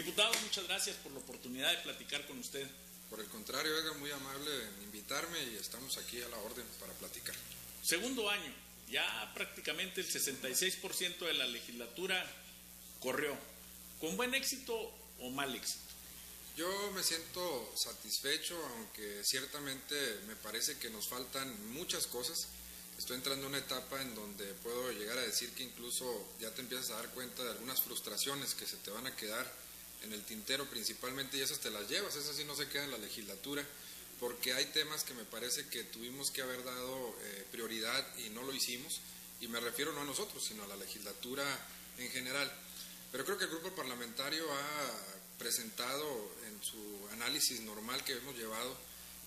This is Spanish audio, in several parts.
Diputado, muchas gracias por la oportunidad de platicar con usted. Por el contrario, Edgar, muy amable en invitarme y estamos aquí a la orden para platicar. Segundo año, ya prácticamente el 66% de la legislatura corrió. ¿Con buen éxito o mal éxito? Yo me siento satisfecho, aunque ciertamente me parece que nos faltan muchas cosas. Estoy entrando en una etapa en donde puedo llegar a decir que incluso ya te empiezas a dar cuenta de algunas frustraciones que se te van a quedar en el tintero principalmente, y esas te las llevas, esas sí no se quedan en la legislatura, porque hay temas que me parece que tuvimos que haber dado prioridad y no lo hicimos, y me refiero no a nosotros, sino a la legislatura en general. Pero creo que el grupo parlamentario ha presentado en su análisis normal que hemos llevado,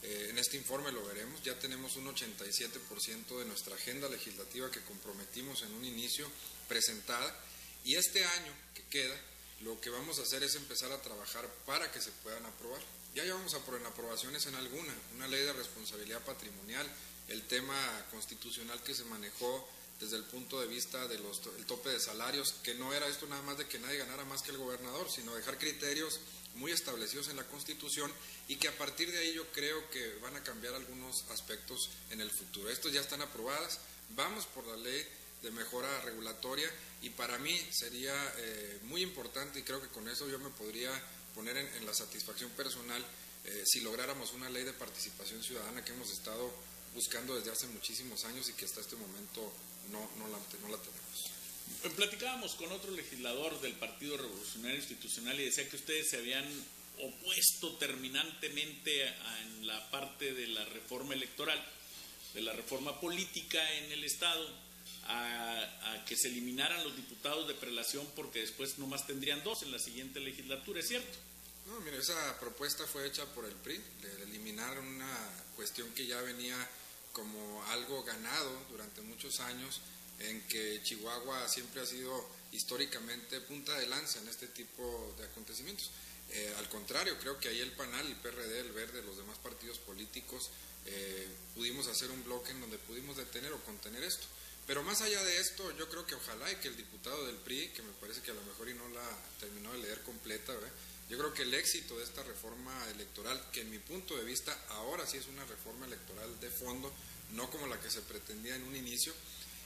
en este informe lo veremos, ya tenemos un 87% de nuestra agenda legislativa que comprometimos en un inicio presentada, y este año que queda, lo que vamos a hacer es empezar a trabajar para que se puedan aprobar. Ya llevamos aprobaciones en una ley de responsabilidad patrimonial, el tema constitucional que se manejó desde el punto de vista del tope de salarios, que no era esto nada más de que nadie ganara más que el gobernador, sino dejar criterios muy establecidos en la Constitución, y que a partir de ahí yo creo que van a cambiar algunos aspectos en el futuro. Estos ya están aprobadas, vamos por la ley de mejora regulatoria, y para mí sería muy importante, y creo que con eso yo me podría poner en la satisfacción personal, si lográramos una ley de participación ciudadana que hemos estado buscando desde hace muchísimos años y que hasta este momento no la tenemos. Platicábamos con otro legislador del Partido Revolucionario Institucional y decía que ustedes se habían opuesto terminantemente en la parte de la reforma electoral, de la reforma política en el Estado, a que se eliminaran los diputados de prelación, porque después nomás tendrían 2 en la siguiente legislatura, ¿es cierto? No, mire, esa propuesta fue hecha por el PRI, de eliminar una cuestión que ya venía como algo ganado durante muchos años, en que Chihuahua siempre ha sido históricamente punta de lanza en este tipo de acontecimientos. Al contrario, creo que ahí el PANAL, el PRD, el Verde, los demás partidos políticos, pudimos hacer un bloque en donde pudimos detener o contener esto. Pero más allá de esto, yo creo que ojalá y que el diputado del PRI, que me parece que a lo mejor y no la terminó de leer completa, ¿verdad? Yo creo que el éxito de esta reforma electoral, que en mi punto de vista ahora sí es una reforma electoral de fondo, no como la que se pretendía en un inicio,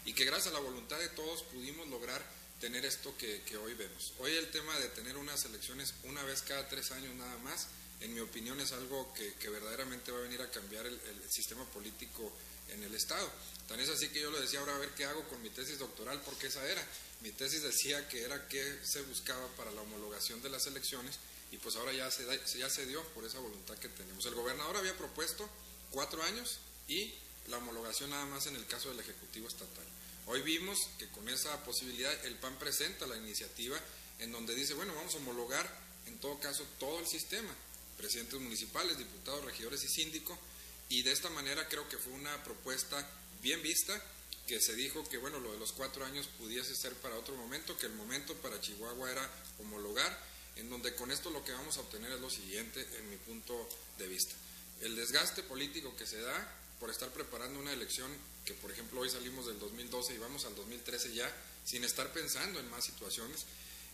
y que gracias a la voluntad de todos pudimos lograr tener esto que hoy vemos. Hoy el tema de tener unas elecciones una vez cada 3 años nada más, en mi opinión es algo que verdaderamente va a venir a cambiar el sistema político en el Estado. Tan es así que yo le decía, ahora a ver qué hago con mi tesis doctoral, porque esa era. Mi tesis decía que era qué se buscaba para la homologación de las elecciones, y pues ahora ya se dio por esa voluntad que tenemos. El gobernador había propuesto 4 años y la homologación nada más en el caso del Ejecutivo Estatal. Hoy vimos que con esa posibilidad el PAN presenta la iniciativa en donde dice, bueno, vamos a homologar en todo caso todo el sistema, presidentes municipales, diputados, regidores y síndico, y de esta manera creo que fue una propuesta bien vista, que se dijo que bueno, lo de los 4 años pudiese ser para otro momento, que el momento para Chihuahua era homologar, en donde con esto lo que vamos a obtener es lo siguiente en mi punto de vista. El desgaste político que se da por estar preparando una elección que, por ejemplo, hoy salimos del 2012 y vamos al 2013 ya, sin estar pensando en más situaciones.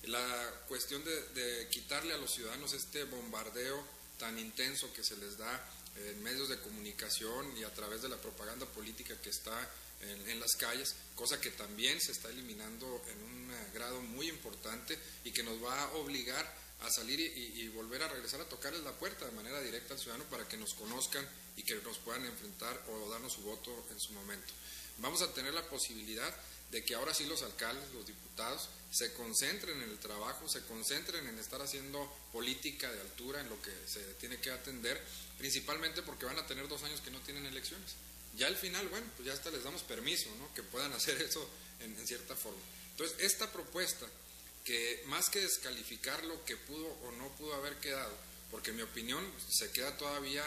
La cuestión de quitarle a los ciudadanos este bombardeo tan intenso que se les da en medios de comunicación y a través de la propaganda política que está en las calles, cosa que también se está eliminando en un grado muy importante y que nos va a obligar a salir y volver a regresar a tocarles la puerta de manera directa al ciudadano para que nos conozcan y que nos puedan enfrentar o darnos su voto en su momento. Vamos a tener la posibilidad de que ahora sí los alcaldes, los diputados, se concentren en el trabajo, se concentren en estar haciendo política de altura, en lo que se tiene que atender, principalmente porque van a tener 2 años que no tienen elecciones. Ya al final, bueno, pues ya hasta les damos permiso, ¿no?, que puedan hacer eso en cierta forma. Entonces, esta propuesta, que más que descalificar lo que pudo o no pudo haber quedado, porque en mi opinión se queda todavía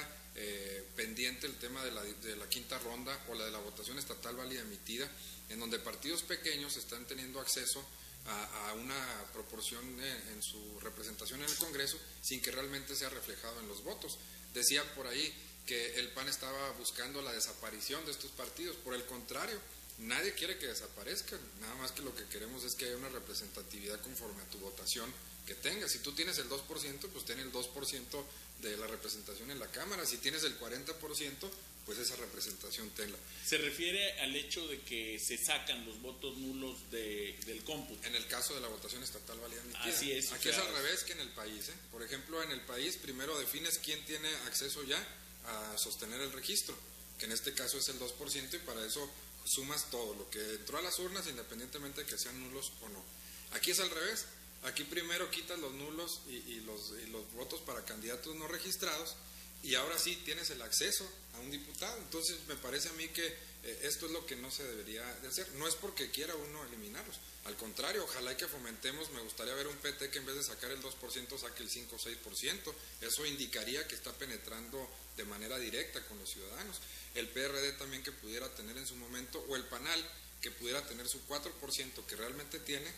pendiente el tema de la quinta ronda o la de la votación estatal válida emitida, en donde partidos pequeños están teniendo acceso a una proporción en su representación en el Congreso sin que realmente sea reflejado en los votos. Decía por ahí que el PAN estaba buscando la desaparición de estos partidos. Por el contrario, Nadie quiere que desaparezcan, nada más que lo que queremos es que haya una representatividad conforme a tu votación que tengas. Si tú tienes el 2%, pues ten el 2% de la representación en la Cámara. Si tienes el 40%, pues esa representación tenla. Se refiere al hecho de que se sacan los votos nulos del cómputo. En el caso de la votación estatal valía admitida. Así es. Aquí es al revés que en el país, ¿eh? Por ejemplo, en el país primero defines quién tiene acceso ya a sostener el registro, que en este caso es el 2%, y para eso sumas todo lo que entró a las urnas, independientemente de que sean nulos o no. Aquí es al revés. Aquí primero quitas los nulos y los votos para candidatos no registrados, y ahora sí tienes el acceso a un diputado. Entonces me parece a mí que esto es lo que no se debería de hacer. No es porque quiera uno eliminarlos, al contrario, ojalá y que fomentemos. Me gustaría ver un PT que en vez de sacar el 2% saque el 5 o 6%. Eso indicaría que está penetrando de manera directa con los ciudadanos. El PRD también, que pudiera tener en su momento, o el PANAL, que pudiera tener su 4% que realmente tiene,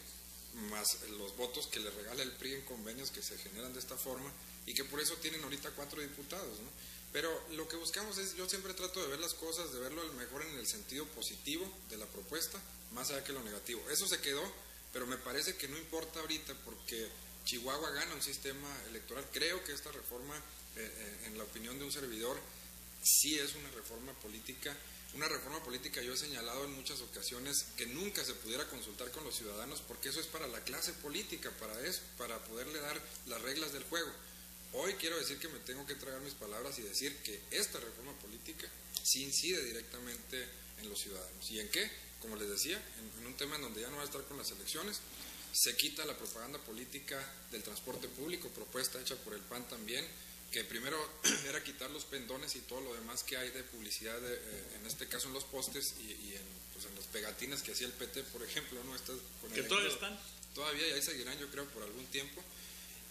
más los votos que le regala el PRI en convenios que se generan de esta forma, y que por eso tienen ahorita 4 diputados, ¿no? Pero lo que buscamos es, yo siempre trato de ver las cosas, de verlo mejor en el sentido positivo de la propuesta, más allá que lo negativo. Eso se quedó, pero me parece que no importa ahorita, porque Chihuahua gana un sistema electoral. Creo que esta reforma, en la opinión de un servidor, sí es una reforma política. Una reforma política, yo he señalado en muchas ocasiones que nunca se pudiera consultar con los ciudadanos, porque eso es para la clase política, para eso, para poderle dar las reglas del juego. Hoy quiero decir que me tengo que tragar mis palabras y decir que esta reforma política sí incide directamente en los ciudadanos. ¿Y en qué? Como les decía, en un tema en donde ya no va a estar con las elecciones. Se quita la propaganda política del transporte público, propuesta hecha por el PAN también, que primero era quitar los pendones y todo lo demás que hay de publicidad, en este caso en los postes y en las pegatinas que hacía el PT, por ejemplo, ¿no? Estas, que todavía están. Todavía, y ahí seguirán, yo creo, por algún tiempo.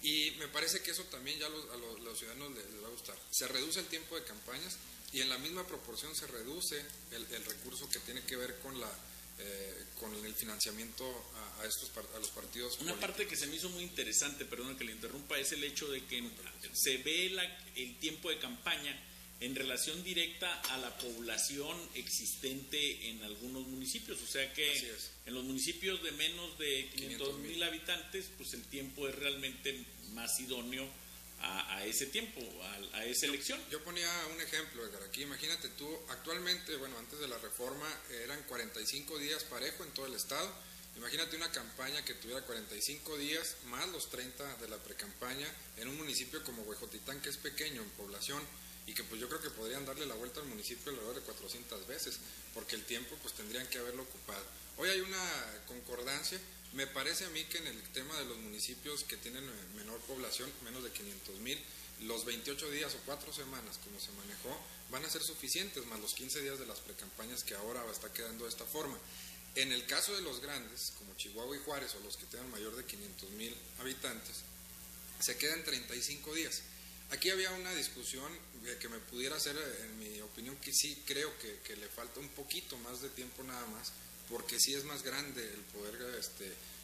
Y me parece que eso también ya a los ciudadanos les va a gustar. Se reduce el tiempo de campañas, y en la misma proporción se reduce el recurso que tiene que ver con el financiamiento a los partidos. Una parte que se me hizo muy interesante, perdón que le interrumpa, es el hecho de que se ve el tiempo de campaña en relación directa a la población existente en algunos municipios. O sea que en los municipios de menos de 500,000 habitantes, pues el tiempo es realmente más idóneo a ese tiempo, a esa elección. Yo ponía un ejemplo, Edgar, aquí imagínate tú, actualmente, bueno, antes de la reforma eran 45 días parejo en todo el estado. Imagínate una campaña que tuviera 45 días más los 30 de la precampaña en un municipio como Huejotitán, que es pequeño en población, y que pues yo creo que podrían darle la vuelta al municipio alrededor de 400 veces, porque el tiempo pues tendrían que haberlo ocupado. Hoy hay una concordancia. Me parece a mí que en el tema de los municipios que tienen menor población, menos de 500,000, los 28 días o 4 semanas, como se manejó, van a ser suficientes, más los 15 días de las precampañas que ahora está quedando de esta forma. En el caso de los grandes, como Chihuahua y Juárez, o los que tengan mayor de 500,000 habitantes, se quedan 35 días. Aquí había una discusión que me pudiera hacer, en mi opinión, que sí creo que le falta un poquito más de tiempo nada más, porque sí es más grande el poder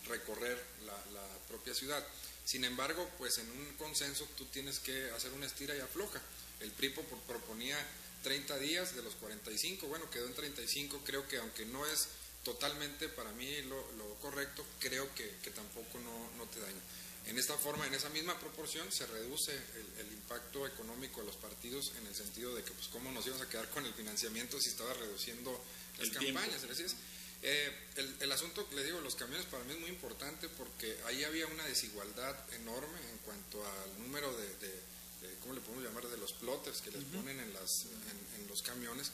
recorrer la propia ciudad. Sin embargo, pues en un consenso tú tienes que hacer una estira y afloja. El PRI proponía 30 días de los 45, bueno, quedó en 35, creo que aunque no es totalmente para mí lo correcto, creo que tampoco no te daña. En esta forma, en esa misma proporción, se reduce el impacto económico de los partidos, en el sentido de que pues cómo nos íbamos a quedar con el financiamiento si estaba reduciendo las campañas. El asunto, le digo, los camiones para mí es muy importante, porque ahí había una desigualdad enorme en cuanto al número de ¿cómo le podemos llamar?, de los plotters que les ponen en los camiones,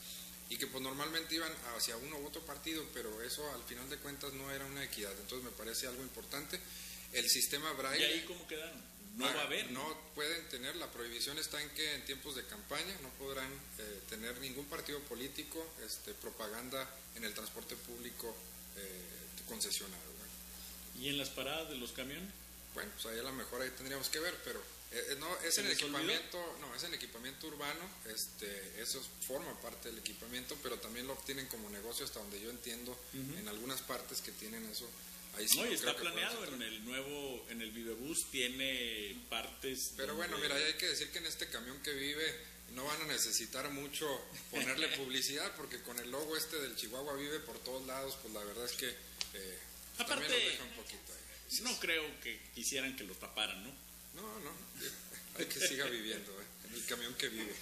y que pues normalmente iban hacia uno u otro partido, pero eso al final de cuentas no era una equidad. Entonces me parece algo importante. El sistema Braille. ¿Y ahí cómo quedaron? No va a haber. No pueden tener, la prohibición está en que en tiempos de campaña no podrán tener ningún partido político propaganda en el transporte público concesionado. Bueno. ¿Y en las paradas de los camiones? Bueno, pues ahí a lo mejor ahí tendríamos que ver, pero no es en equipamiento, no es en equipamiento urbano, eso forma parte del equipamiento, pero también lo tienen como negocio, hasta donde yo entiendo, en algunas partes que tienen eso. Ahí sí no, y está planeado en el nuevo en el Vivebus tiene partes. Pero donde... bueno, mira, hay que decir que en este camión que vive no van a necesitar mucho ponerle publicidad, porque con el logo del Chihuahua Vive por todos lados, pues la verdad es que aparte, también nos deja un poquito ahí. No creo que quisieran que lo taparan, ¿no? No, hay que siga viviendo en el camión que vive.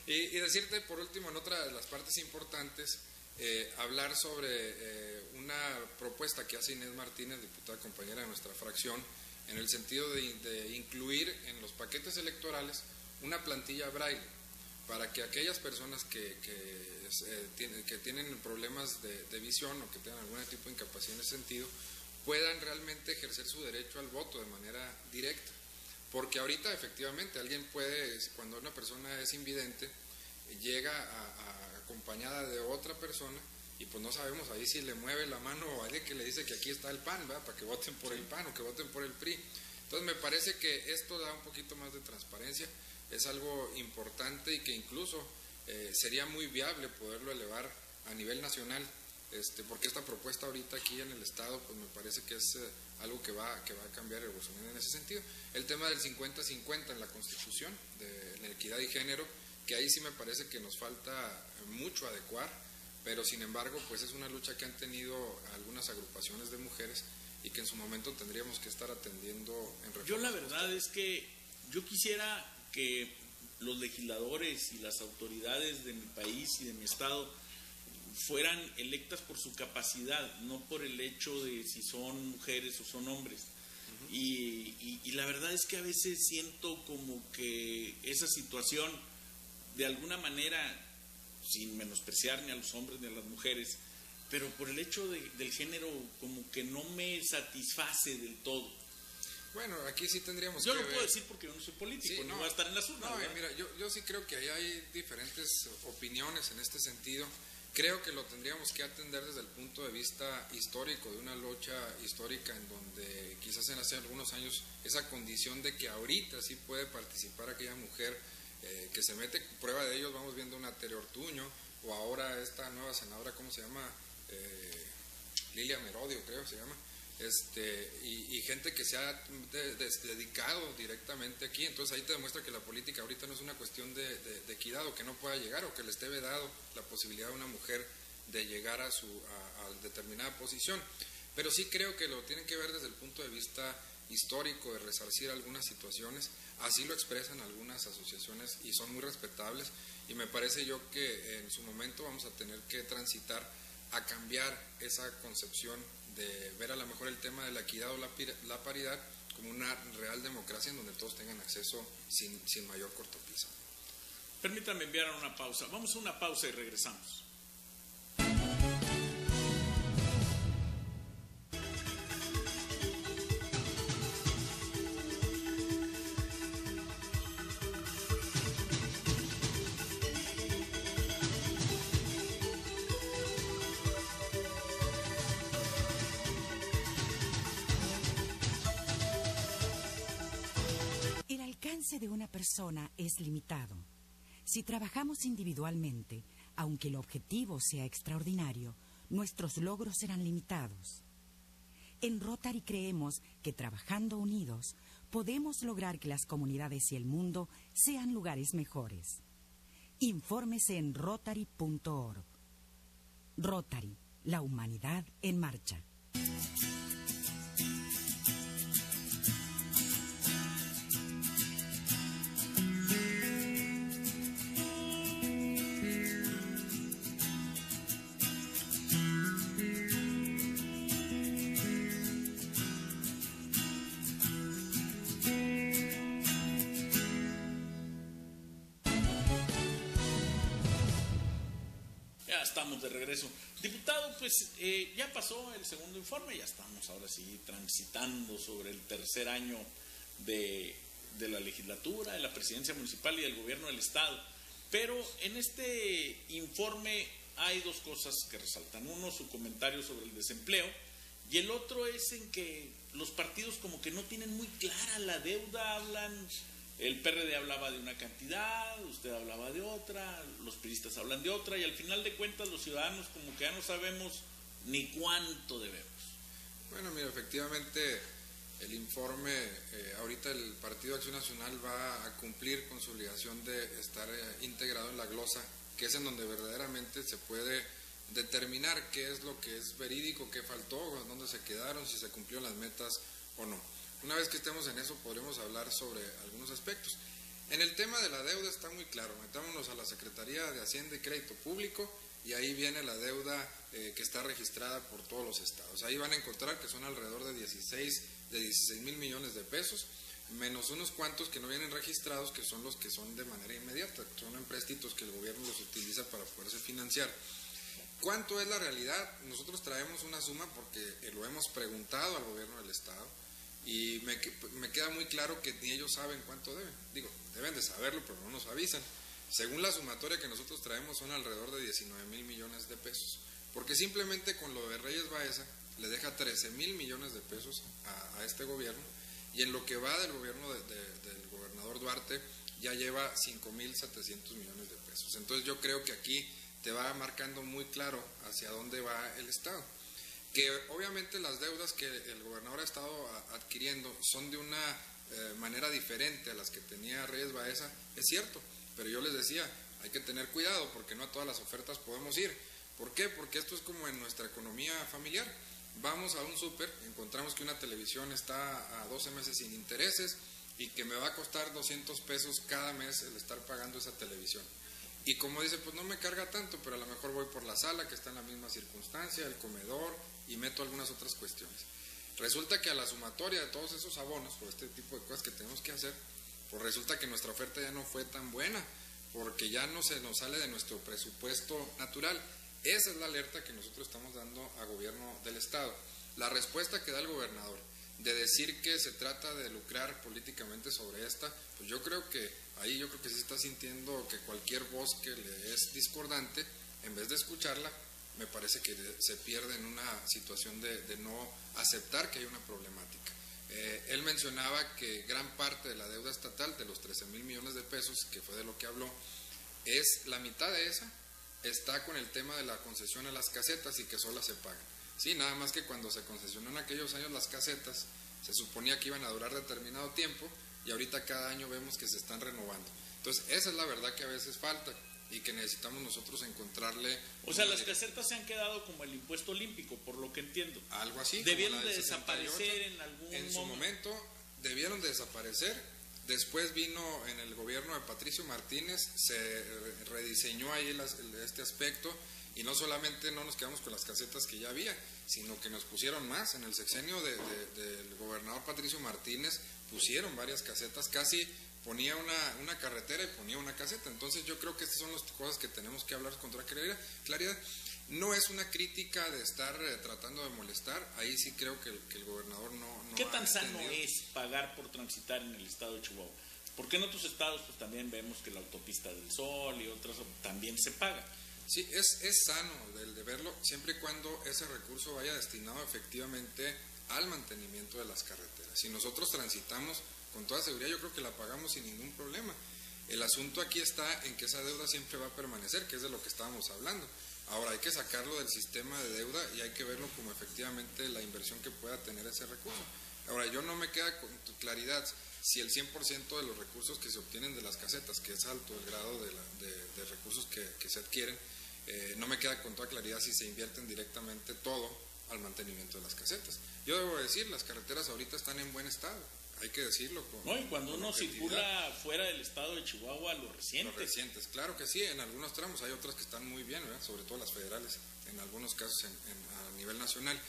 y decirte por último, en otra de las partes importantes, hablar sobre una propuesta que hace Inés Martínez, diputada compañera de nuestra fracción, en el sentido de incluir en los paquetes electorales una plantilla braille, para que aquellas personas que tienen problemas de visión o que tengan algún tipo de incapacidad en ese sentido, puedan realmente ejercer su derecho al voto de manera directa. Porque ahorita efectivamente alguien puede, cuando una persona es invidente, llega acompañada de otra persona y pues no sabemos ahí si le mueve la mano o alguien que le dice que aquí está el PAN, ¿verdad? Para que voten por el PAN o que voten por el PRI. Entonces me parece que esto da un poquito más de transparencia, es algo importante y que incluso sería muy viable poderlo elevar a nivel nacional, porque esta propuesta ahorita aquí en el estado pues me parece que es algo que va a cambiar el Bolsonaro en ese sentido. El tema del 50-50 en la Constitución, de la equidad y género, que ahí sí me parece que nos falta mucho adecuar, pero sin embargo pues es una lucha que han tenido algunas agrupaciones de mujeres y que en su momento tendríamos que estar atendiendo en reforma. Yo la verdad es que yo quisiera que los legisladores y las autoridades de mi país y de mi estado fueran electas por su capacidad, no por el hecho de si son mujeres o son hombres. Uh-huh. Y la verdad es que a veces siento como que esa situación, de alguna manera, sin menospreciar ni a los hombres ni a las mujeres, pero por el hecho del género como que no me satisface del todo. Bueno, aquí sí tendríamos que... Yo lo puedo decir porque yo no soy político, sí, no voy a estar en las urnas. No, mira, yo sí creo que ahí hay diferentes opiniones en este sentido. Creo que lo tendríamos que atender desde el punto de vista histórico, de una lucha histórica en donde quizás en hace algunos años esa condición de que ahorita sí puede participar aquella mujer que se mete, prueba de ellos, vamos viendo una Tere Ortuño, o ahora esta nueva senadora, ¿cómo se llama? Lilia Merodio, creo se llama. Y gente que se ha dedicado directamente aquí, entonces ahí te demuestra que la política ahorita no es una cuestión de equidad o que no pueda llegar o que le esté vedado la posibilidad a una mujer de llegar a determinada posición, pero sí creo que lo tienen que ver desde el punto de vista histórico, de resarcir algunas situaciones, así lo expresan algunas asociaciones y son muy respetables, y me parece yo que en su momento vamos a tener que transitar a cambiar esa concepción de ver a lo mejor el tema de la equidad o la paridad como una real democracia en donde todos tengan acceso sin mayor cortapisa. Permítanme enviar a una pausa. Vamos a una pausa y regresamos. El alcance de una persona es limitado. Si trabajamos individualmente, aunque el objetivo sea extraordinario, nuestros logros serán limitados. En Rotary creemos que trabajando unidos podemos lograr que las comunidades y el mundo sean lugares mejores. Infórmese en Rotary.org. Rotary, la humanidad en marcha. Estamos de regreso. Diputado, pues ya pasó el segundo informe, ya estamos ahora sí transitando sobre el tercer año de la legislatura, de la presidencia municipal y del gobierno del estado. Pero en este informe hay dos cosas que resaltan. Uno, su comentario sobre el desempleo, y el otro es en que los partidos como que no tienen muy clara la deuda, hablan... El PRD hablaba de una cantidad, usted hablaba de otra, los priistas hablan de otra, y al final de cuentas los ciudadanos como que ya no sabemos ni cuánto debemos. Bueno, mira, efectivamente el informe, ahorita el Partido Acción Nacional va a cumplir con su obligación de estar integrado en la glosa, que es en donde verdaderamente se puede determinar qué es lo que es verídico, qué faltó, dónde se quedaron, si se cumplieron las metas o no. Una vez que estemos en eso podremos hablar sobre algunos aspectos. En el tema de la deuda está muy claro, metámonos a la Secretaría de Hacienda y Crédito Público y ahí viene la deuda que está registrada por todos los estados. Ahí van a encontrar que son alrededor de 16 mil millones de pesos, menos unos cuantos que no vienen registrados, que son los que son de manera inmediata, son empréstitos que el gobierno los utiliza para poderse financiar. ¿Cuánto es la realidad? Nosotros traemos una suma porque lo hemos preguntado al gobierno del estado y me queda muy claro que ni ellos saben cuánto deben. Digo, deben de saberlo, pero no nos avisan. Según la sumatoria que nosotros traemos son alrededor de 19 mil millones de pesos, porque simplemente con lo de Reyes Baeza le deja 13 mil millones de pesos a este gobierno, y en lo que va del gobierno del gobernador Duarte ya lleva 5.700 millones de pesos. Entonces yo creo que aquí te va marcando muy claro hacia dónde va el Estado. Que obviamente las deudas que el gobernador ha estado adquiriendo son de una manera diferente a las que tenía Reyes Baeza, es cierto, pero yo les decía, hay que tener cuidado porque no a todas las ofertas podemos ir. ¿Por qué? Porque esto es como en nuestra economía familiar. Vamos a un súper, encontramos que una televisión está a 12 meses sin intereses y que me va a costar 200 pesos cada mes el estar pagando esa televisión. Y como dice, pues no me carga tanto, pero a lo mejor voy por la sala que está en la misma circunstancia, el comedor y meto algunas otras cuestiones. Resulta que a la sumatoria de todos esos abonos o este tipo de cosas que tenemos que hacer, pues resulta que nuestra oferta ya no fue tan buena, porque ya no se nos sale de nuestro presupuesto natural. Esa es la alerta que nosotros estamos dando a gobierno del estado. La respuesta que da el gobernador de decir que se trata de lucrar políticamente sobre esta, pues yo creo que ahí sí se está sintiendo que cualquier voz que le es discordante, en vez de escucharla, me parece que se pierde en una situación de no aceptar que hay una problemática. Él mencionaba que gran parte de la deuda estatal, de los 13 mil millones de pesos, que fue de lo que habló, es la mitad de esa, está con el tema de la concesión a las casetas y que solas se pagan. Sí, nada más que cuando se concesionó en aquellos años las casetas, se suponía que iban a durar determinado tiempo y ahorita cada año vemos que se están renovando. Entonces, esa es la verdad que a veces falta y que necesitamos nosotros encontrarle... O sea, las casetas se han quedado como el impuesto olímpico, por lo que entiendo. Algo así. Debieron de desaparecer en algún momento. En su momento debieron de desaparecer. Después vino en el gobierno de Patricio Martínez, se rediseñó ahí este aspecto y no solamente no nos quedamos con las casetas que ya había, sino que nos pusieron más. En el sexenio del gobernador Patricio Martínez pusieron varias casetas, casi ponía una carretera y ponía una caseta. Entonces yo creo que estas son las cosas que tenemos que hablar con toda claridad. No es una crítica de estar tratando de molestar, ahí sí creo que el gobernador no ¿Qué tan sano es pagar por transitar en el estado de Chihuahua? Porque en otros estados pues también vemos que la autopista del Sol y otras también se paga. Sí, es sano el de verlo, siempre y cuando ese recurso vaya destinado efectivamente al mantenimiento de las carreteras. Si nosotros transitamos con toda seguridad, yo creo que la pagamos sin ningún problema. El asunto aquí está en que esa deuda siempre va a permanecer, que es de lo que estábamos hablando. Ahora hay que sacarlo del sistema de deuda y hay que verlo como efectivamente la inversión que pueda tener ese recurso. Ahora, yo no me queda con claridad si el 100% de los recursos que se obtienen de las casetas, que es alto el grado de recursos que se adquieren, no me queda con toda claridad si se invierten directamente todo al mantenimiento de las casetas. Yo debo decir, las carreteras ahorita están en buen estado, hay que decirlo. No, y cuando uno circula fuera del estado de Chihuahua, los recientes. Claro que sí, en algunos tramos, hay otras que están muy bien, ¿verdad? Sobre todo las federales, en algunos casos a nivel nacional.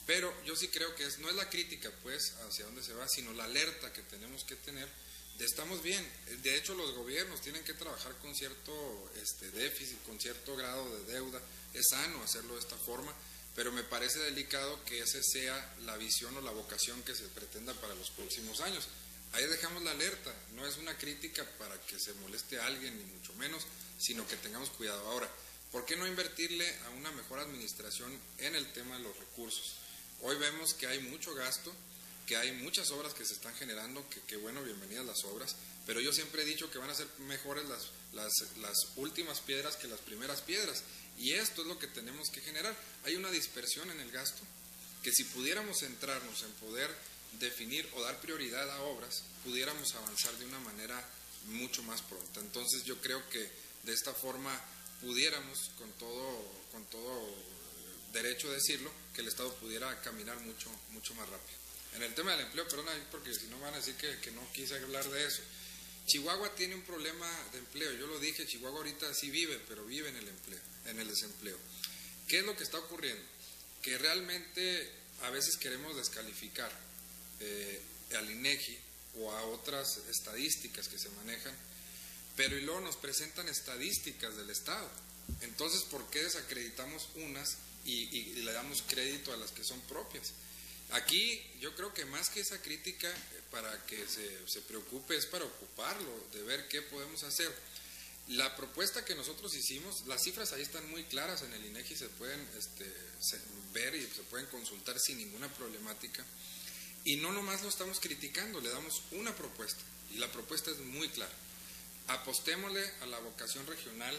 Pero yo sí creo que no es la crítica, pues, hacia dónde se va, sino la alerta que tenemos que tener de estamos bien. De hecho, los gobiernos tienen que trabajar con cierto déficit, con cierto grado de deuda. Es sano hacerlo de esta forma, pero me parece delicado que esa sea la visión o la vocación que se pretenda para los próximos años. Ahí dejamos la alerta, no es una crítica para que se moleste a alguien, ni mucho menos, sino que tengamos cuidado. Ahora, ¿por qué no invertirle a una mejor administración en el tema de los recursos? Hoy vemos que hay mucho gasto, que hay muchas obras que se están generando, que bueno, bienvenidas las obras, pero yo siempre he dicho que van a ser mejores las últimas piedras que las primeras piedras, y esto es lo que tenemos que generar. Hay una dispersión en el gasto, que si pudiéramos centrarnos en poder definir o dar prioridad a obras, pudiéramos avanzar de una manera mucho más pronta. Entonces yo creo que de esta forma pudiéramos, con todo derecho a decirlo, que el Estado pudiera caminar mucho más rápido. En el tema del empleo, perdona, porque si no van a decir que no quise hablar de eso. Chihuahua tiene un problema de empleo, yo lo dije, Chihuahua ahorita sí vive, pero vive en el desempleo. ¿Qué es lo que está ocurriendo? Que realmente a veces queremos descalificar al INEGI o a otras estadísticas que se manejan, pero y luego nos presentan estadísticas del Estado. Entonces, ¿por qué desacreditamos unas y le damos crédito a las que son propias? Aquí yo creo que más que esa crítica para que se preocupe es para ocuparlo, de ver qué podemos hacer. La propuesta que nosotros hicimos, las cifras ahí están muy claras en el INEGI, se pueden ver y se pueden consultar sin ninguna problemática. Y no nomás lo estamos criticando, le damos una propuesta, y la propuesta es muy clara. Apostémosle a la vocación regional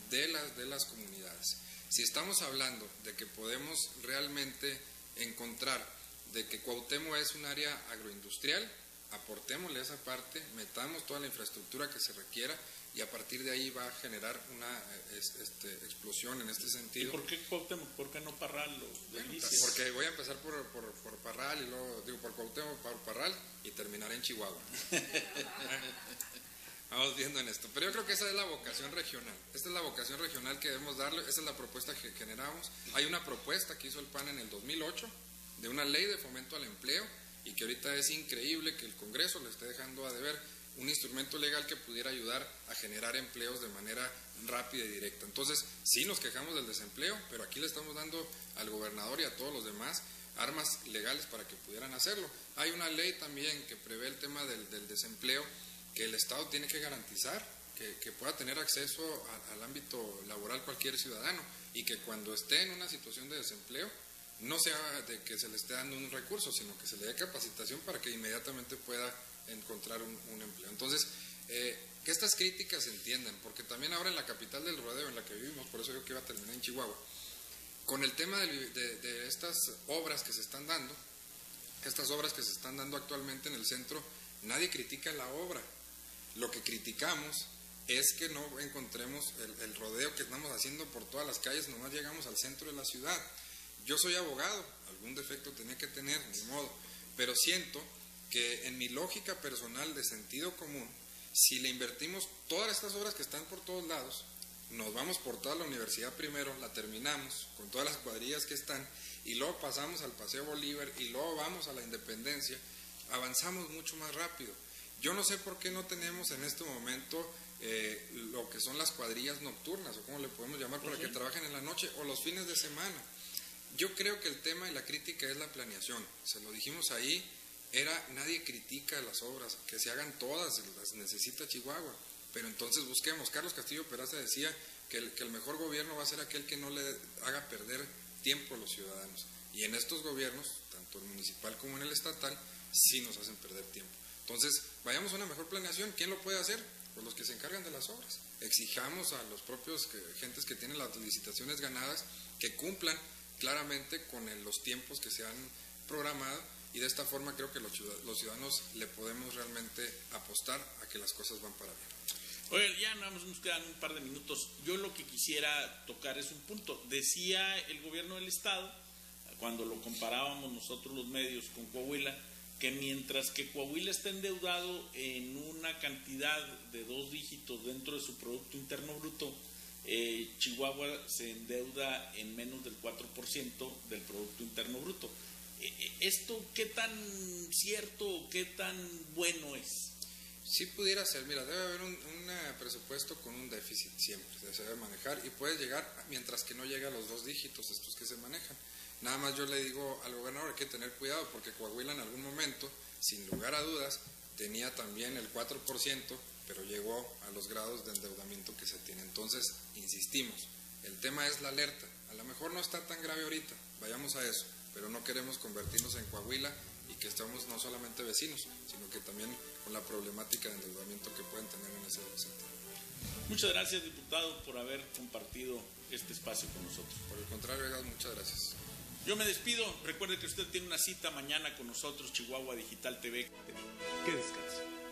de las comunidades. Si estamos hablando de que podemos realmente encontrar de que Cuauhtémoc es un área agroindustrial, aportémosle esa parte, metamos toda la infraestructura que se requiera y a partir de ahí va a generar una explosión en este sentido. ¿Y por qué Cuauhtémoc? ¿Por qué no Parral o Delicias? Bueno, porque voy a empezar por Parral y luego digo por Cuauhtémoc, por Parral y terminaré en Chihuahua. Vamos viendo en esto, pero yo creo que esa es la vocación regional, esta es la vocación regional que debemos darle, esa es la propuesta que generamos. Hay una propuesta que hizo el PAN en el 2008 de una ley de fomento al empleo y que ahorita es increíble que el Congreso le esté dejando a deber un instrumento legal que pudiera ayudar a generar empleos de manera rápida y directa. Entonces, sí nos quejamos del desempleo, pero aquí le estamos dando al gobernador y a todos los demás armas legales para que pudieran hacerlo. Hay una ley también que prevé el tema del desempleo, que el Estado tiene que garantizar que pueda tener acceso al ámbito laboral cualquier ciudadano y que cuando esté en una situación de desempleo no sea de que se le esté dando un recurso, sino que se le dé capacitación para que inmediatamente pueda encontrar un empleo. Entonces, que estas críticas se entiendan, porque también ahora en la capital del rodeo en la que vivimos, por eso yo que iba a terminar en Chihuahua, con el tema de estas obras que se están dando, actualmente en el centro, nadie critica la obra. Lo que criticamos es que no encontremos el rodeo que estamos haciendo por todas las calles, nomás llegamos al centro de la ciudad. Yo soy abogado, algún defecto tenía que tener, ni modo, pero siento que en mi lógica personal de sentido común, si le invertimos todas estas obras que están por todos lados, nos vamos por toda la universidad primero, la terminamos con todas las cuadrillas que están y luego pasamos al Paseo Bolívar y luego vamos a la Independencia, avanzamos mucho más rápido. Yo no sé por qué no tenemos en este momento lo que son las cuadrillas nocturnas o cómo le podemos llamar para que trabajen en la noche o los fines de semana. Yo creo que el tema y la crítica es la planeación, se lo dijimos ahí, nadie critica las obras, que se hagan todas, las necesita Chihuahua, pero entonces busquemos. Carlos Castillo Peraza decía que el mejor gobierno va a ser aquel que no le haga perder tiempo a los ciudadanos, y en estos gobiernos, tanto el municipal como en el estatal, sí nos hacen perder tiempo. Entonces, vayamos a una mejor planeación. ¿Quién lo puede hacer? Pues los que se encargan de las obras. Exijamos a los propios gentes que tienen las licitaciones ganadas que cumplan claramente con los tiempos que se han programado, y de esta forma creo que los ciudadanos le podemos realmente apostar a que las cosas van para bien. Oye, ya nada más nos quedan un par de minutos. Yo lo que quisiera tocar es un punto. Decía el gobierno del estado, cuando lo comparábamos nosotros los medios con Coahuila, que mientras que Coahuila está endeudado en una cantidad de 2 dígitos dentro de su Producto Interno Bruto, Chihuahua se endeuda en menos del 4% del Producto Interno Bruto. ¿Esto qué tan cierto o qué tan bueno es? Sí pudiera ser, mira, debe haber un presupuesto con un déficit siempre, se debe manejar y puede llegar, mientras que no llegue a los 2 dígitos estos que se manejan. Nada más yo le digo al gobernador, hay que tener cuidado porque Coahuila en algún momento, sin lugar a dudas, tenía también el 4%, pero llegó a los grados de endeudamiento que se tiene. Entonces, insistimos, el tema es la alerta. A lo mejor no está tan grave ahorita, vayamos a eso, pero no queremos convertirnos en Coahuila y que estamos no solamente vecinos, sino que también con la problemática de endeudamiento que pueden tener en ese sentido. Muchas gracias, diputado, por haber compartido este espacio con nosotros. Por el contrario, muchas gracias. Yo me despido. Recuerde que usted tiene una cita mañana con nosotros, Chihuahua Digital TV. Que descanse.